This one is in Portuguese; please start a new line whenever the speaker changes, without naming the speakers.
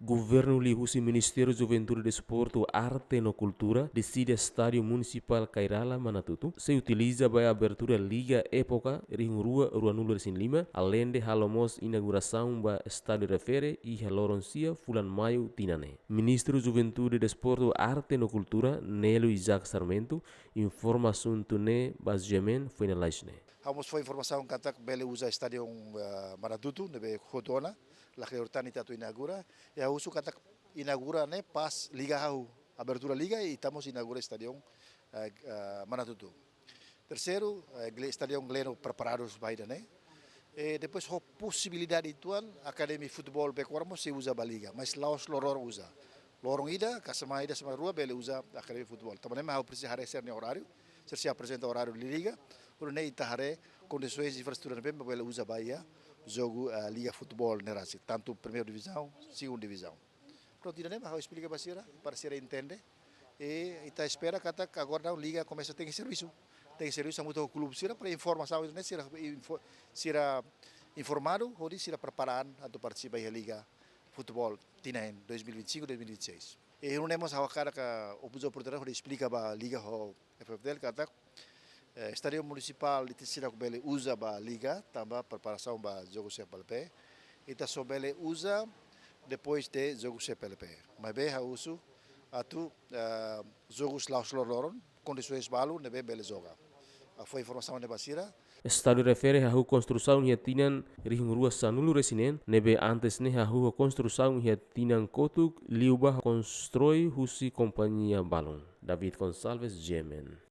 Governo Lihusi Ministério Juventude e Desporto, Arte e Cultura decide Estádio Municipal Kairala Manatutu se utiliza para a abertura Liga Época Rua Nulo Resin Lima, além de halomos inauguração para Estádio Refere e Haloroncia Fulan Maio Tinane. Ministro Juventude e Desporto, Arte e Cultura, Nelo Isaac Sarmento, informação tune basicamente finalizne.
Vamos foi informação que bele usa estádio Manatutu, nebe Kotona, la Geortani tatu inaugura, e a uso kata inaugura ne pas liga hau, abertura liga e estamos inaugura estádio Manatutu. Terceiro, estádio Gleno preparados baida né. E depois a possibilidade ituan academia futebol bekormo se usa ba liga, mas laos loror usa. Lorong ida, kasama ida sama rua bele usa academia futebol. Também mau precisa hare ser ne horário, ser se apresenta horário de liga. Por nem itahare condições de infraestrutura bem para usa Bahia jogo liga futebol nerasi tanto primeira divisão segunda divisão. Pronto, ainda nem mais explica para ser entende e está espera que agora não liga começa a ter serviço a muito clube sira para informação né sira informado ou sira preparado para participar da liga futebol tinaen 2025-2026. E não temos a cara que o oportunidade de explicar para a liga o FFDL kata Estádio Municipal de Tisiracubele usa a liga, também preparação para jogo CPLP. E tá só bele usa depois de jogo CPLP. Mas bem a uso a tu jogos lá os loron condições balu nebe bele joga. Foi informação de Basira.
Estádio refere a construção e tinan rihung rua sanulu resinen nebe antes ne a construção e tinan kotuk liuba constrói husi companhia balon. David Gonçalves, Gemen.